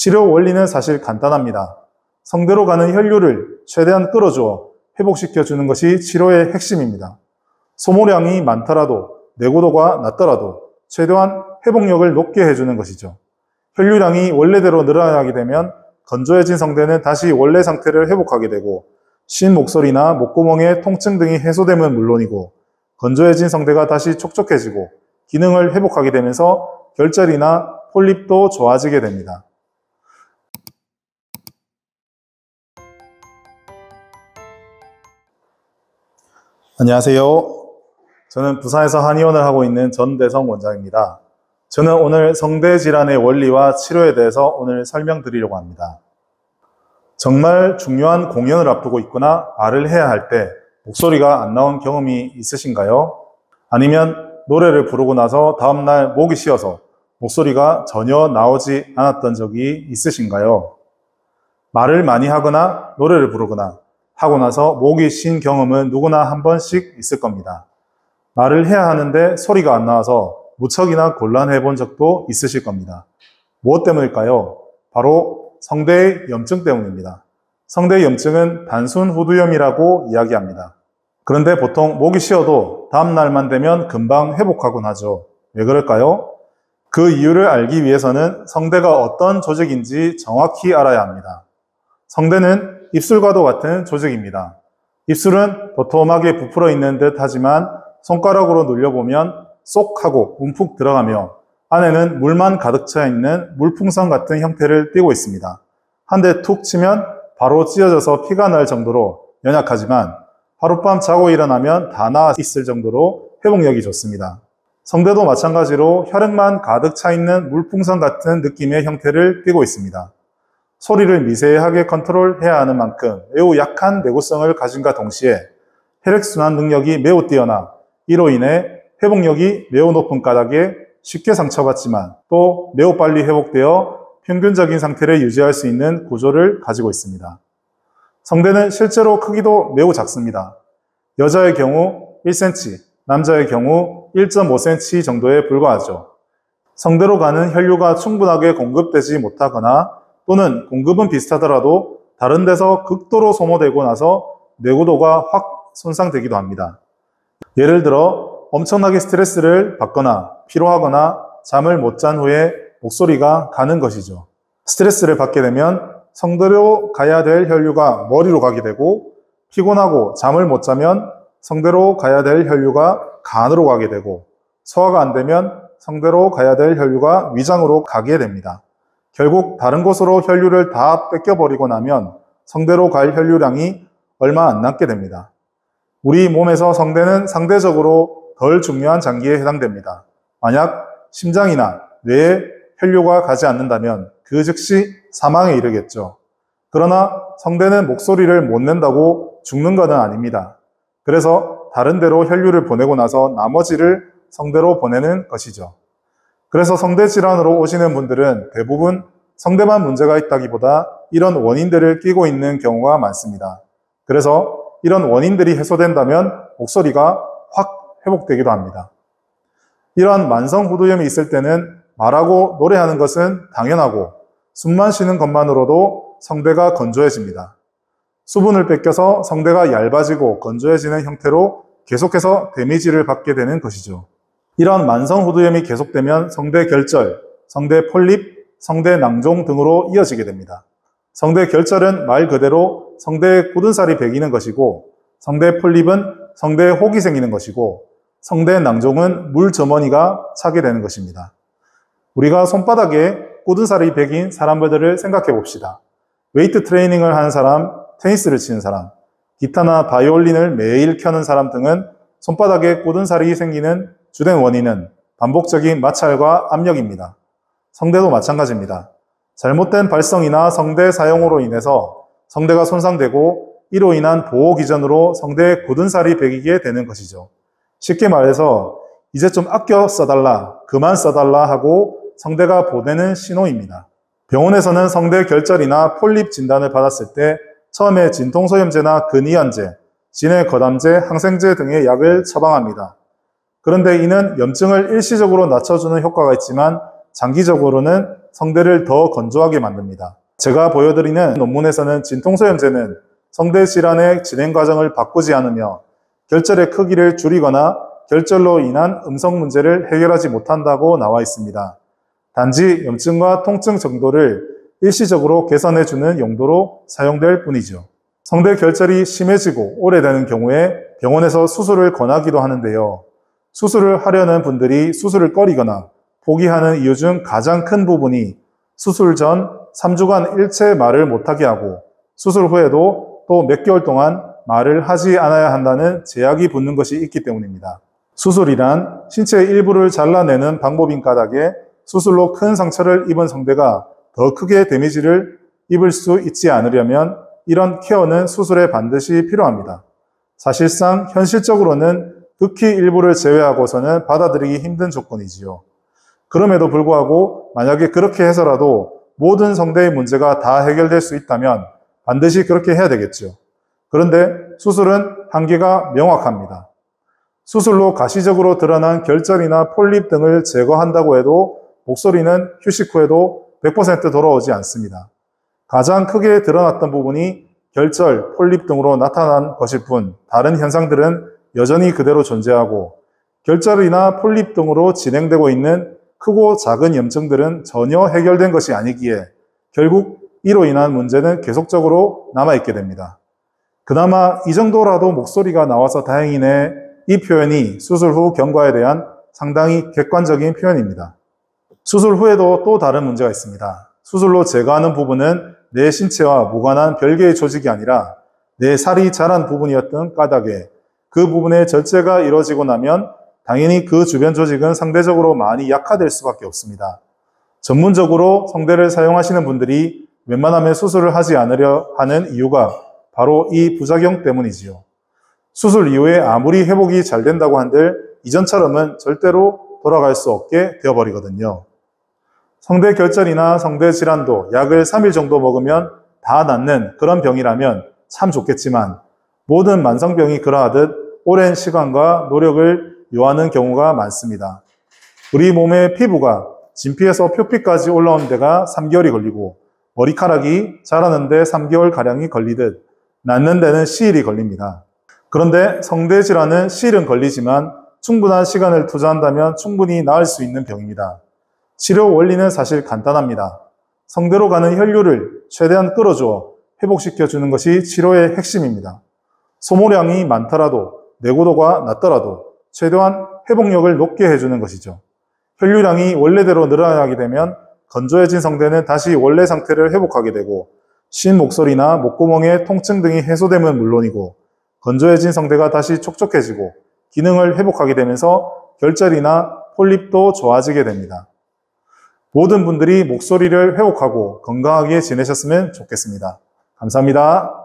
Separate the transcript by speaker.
Speaker 1: 치료 원리는 사실 간단합니다. 성대로 가는 혈류를 최대한 끌어주어 회복시켜주는 것이 치료의 핵심입니다. 소모량이 많더라도 내구도가 낮더라도 최대한 회복력을 높게 해주는 것이죠. 혈류량이 원래대로 늘어나게 되면 건조해진 성대는 다시 원래 상태를 회복하게 되고 쉰 목소리나 목구멍의 통증 등이 해소되면 물론이고 건조해진 성대가 다시 촉촉해지고 기능을 회복하게 되면서 결절이나 폴립도 좋아지게 됩니다. 안녕하세요. 저는 부산에서 한의원을 하고 있는 전대성 원장입니다. 저는 오늘 성대 질환의 원리와 치료에 대해서 오늘 설명드리려고 합니다. 정말 중요한 공연을 앞두고 있거나 말을 해야 할 때 목소리가 안 나온 경험이 있으신가요? 아니면 노래를 부르고 나서 다음날 목이 쉬어서 목소리가 전혀 나오지 않았던 적이 있으신가요? 말을 많이 하거나 노래를 부르거나 하고 나서 목이 쉰 경험은 누구나 한 번씩 있을 겁니다. 말을 해야 하는데 소리가 안 나와서 무척이나 곤란해 본 적도 있으실 겁니다. 무엇 때문일까요? 바로 성대의 염증 때문입니다. 성대 염증은 단순 후두염이라고 이야기합니다. 그런데 보통 목이 쉬어도 다음 날만 되면 금방 회복하곤 하죠. 왜 그럴까요? 그 이유를 알기 위해서는 성대가 어떤 조직인지 정확히 알아야 합니다. 성대는 입술과도 같은 조직입니다. 입술은 도톰하게 부풀어 있는 듯 하지만 손가락으로 눌려보면 쏙 하고 움푹 들어가며 안에는 물만 가득 차 있는 물풍선 같은 형태를 띠고 있습니다. 한 대 툭 치면 바로 찢어져서 피가 날 정도로 연약하지만 하룻밤 자고 일어나면 다 나아 있을 정도로 회복력이 좋습니다. 성대도 마찬가지로 혈액만 가득 차 있는 물풍선 같은 느낌의 형태를 띠고 있습니다. 소리를 미세하게 컨트롤해야 하는 만큼 매우 약한 내구성을 가진과 동시에 혈액순환 능력이 매우 뛰어나 이로 인해 회복력이 매우 높은 까닭에 쉽게 상처받지만 또 매우 빨리 회복되어 평균적인 상태를 유지할 수 있는 구조를 가지고 있습니다. 성대는 실제로 크기도 매우 작습니다. 여자의 경우 1cm, 남자의 경우 1.5cm 정도에 불과하죠. 성대로 가는 혈류가 충분하게 공급되지 못하거나 또는 공급은 비슷하더라도 다른 데서 극도로 소모되고 나서 내구도가 확 손상되기도 합니다. 예를 들어 엄청나게 스트레스를 받거나 피로하거나 잠을 못 잔 후에 목소리가 가는 것이죠. 스트레스를 받게 되면 성대로 가야 될 혈류가 머리로 가게 되고 피곤하고 잠을 못 자면 성대로 가야 될 혈류가 간으로 가게 되고 소화가 안 되면 성대로 가야 될 혈류가 위장으로 가게 됩니다. 결국 다른 곳으로 혈류를 다 뺏겨버리고 나면 성대로 갈 혈류량이 얼마 안 남게 됩니다. 우리 몸에서 성대는 상대적으로 덜 중요한 장기에 해당됩니다. 만약 심장이나 뇌에 혈류가 가지 않는다면 그 즉시 사망에 이르겠죠. 그러나 성대는 목소리를 못 낸다고 죽는 것은 아닙니다. 그래서 다른 데로 혈류를 보내고 나서 나머지를 성대로 보내는 것이죠. 그래서 성대 질환으로 오시는 분들은 대부분 성대만 문제가 있다기보다 이런 원인들을 끼고 있는 경우가 많습니다. 그래서 이런 원인들이 해소된다면 목소리가 확 회복되기도 합니다. 이러한 만성 후두염이 있을 때는 말하고 노래하는 것은 당연하고 숨만 쉬는 것만으로도 성대가 건조해집니다. 수분을 뺏겨서 성대가 얇아지고 건조해지는 형태로 계속해서 데미지를 받게 되는 것이죠. 이러한 만성 후두염이 계속되면 성대 결절, 성대 폴립, 성대 낭종 등으로 이어지게 됩니다. 성대 결절은 말 그대로 성대에 굳은 살이 배기는 것이고 성대 폴립은 성대에 혹이 생기는 것이고 성대 낭종은 물 저머니가 차게 되는 것입니다. 우리가 손바닥에 굳은 살이 배긴 사람들을 생각해 봅시다. 웨이트 트레이닝을 하는 사람, 테니스를 치는 사람, 기타나 바이올린을 매일 켜는 사람 등은 손바닥에 굳은 살이 생기는 주된 원인은 반복적인 마찰과 압력입니다. 성대도 마찬가지입니다. 잘못된 발성이나 성대 사용으로 인해서 성대가 손상되고 이로 인한 보호 기전으로 성대에 굳은 살이 배기게 되는 것이죠. 쉽게 말해서 이제 좀 아껴 써달라, 그만 써달라 하고 성대가 보내는 신호입니다. 병원에서는 성대 결절이나 폴립 진단을 받았을 때 처음에 진통소염제나 근이완제, 진해거담제, 항생제 등의 약을 처방합니다. 그런데 이는 염증을 일시적으로 낮춰주는 효과가 있지만 장기적으로는 성대를 더 건조하게 만듭니다. 제가 보여드리는 논문에서는 진통소염제는 성대 질환의 진행 과정을 바꾸지 않으며 결절의 크기를 줄이거나 결절로 인한 음성 문제를 해결하지 못한다고 나와 있습니다. 단지 염증과 통증 정도를 일시적으로 개선해주는 용도로 사용될 뿐이죠. 성대 결절이 심해지고 오래되는 경우에 병원에서 수술을 권하기도 하는데요. 수술을 하려는 분들이 수술을 꺼리거나 포기하는 이유 중 가장 큰 부분이 수술 전 3주간 일체 말을 못하게 하고 수술 후에도 또 몇 개월 동안 말을 하지 않아야 한다는 제약이 붙는 것이 있기 때문입니다. 수술이란 신체의 일부를 잘라내는 방법인 까닭에 수술로 큰 상처를 입은 성대가 더 크게 데미지를 입을 수 있지 않으려면 이런 케어는 수술에 반드시 필요합니다. 사실상 현실적으로는 극히 일부를 제외하고서는 받아들이기 힘든 조건이지요. 그럼에도 불구하고 만약에 그렇게 해서라도 모든 성대의 문제가 다 해결될 수 있다면 반드시 그렇게 해야 되겠죠. 그런데 수술은 한계가 명확합니다. 수술로 가시적으로 드러난 결절이나 폴립 등을 제거한다고 해도 목소리는 휴식 후에도 100% 돌아오지 않습니다. 가장 크게 드러났던 부분이 결절, 폴립 등으로 나타난 것일 뿐 다른 현상들은 여전히 그대로 존재하고 결절이나 폴립 등으로 진행되고 있는 크고 작은 염증들은 전혀 해결된 것이 아니기에 결국 이로 인한 문제는 계속적으로 남아있게 됩니다. 그나마 이 정도라도 목소리가 나와서 다행이네, 이 표현이 수술 후 경과에 대한 상당히 객관적인 표현입니다. 수술 후에도 또 다른 문제가 있습니다. 수술로 제거하는 부분은 내 신체와 무관한 별개의 조직이 아니라 내 살이 자란 부분이었던 까닭에 그 부분의 절제가 이루어지고 나면 당연히 그 주변 조직은 상대적으로 많이 약화될 수밖에 없습니다. 전문적으로 성대를 사용하시는 분들이 웬만하면 수술을 하지 않으려 하는 이유가 바로 이 부작용 때문이지요. 수술 이후에 아무리 회복이 잘 된다고 한들 이전처럼은 절대로 돌아갈 수 없게 되어버리거든요. 성대 결절이나 성대 질환도 약을 3일 정도 먹으면 다 낫는 그런 병이라면 참 좋겠지만 모든 만성병이 그러하듯 오랜 시간과 노력을 요하는 경우가 많습니다. 우리 몸의 피부가 진피에서 표피까지 올라온 데가 3개월이 걸리고 머리카락이 자라는데 3개월가량이 걸리듯 낫는 데는 시일이 걸립니다. 그런데 성대 질환은 시일은 걸리지만 충분한 시간을 투자한다면 충분히 나을 수 있는 병입니다. 치료 원리는 사실 간단합니다. 성대로 가는 혈류를 최대한 끌어주어 회복시켜주는 것이 치료의 핵심입니다. 소모량이 많더라도 내구도가 낮더라도 최대한 회복력을 높게 해주는 것이죠. 혈류량이 원래대로 늘어나게 되면 건조해진 성대는 다시 원래 상태를 회복하게 되고 쉰 목소리나 목구멍의 통증 등이 해소되면 물론이고 건조해진 성대가 다시 촉촉해지고 기능을 회복하게 되면서 결절이나 폴립도 좋아지게 됩니다. 모든 분들이 목소리를 회복하고 건강하게 지내셨으면 좋겠습니다. 감사합니다.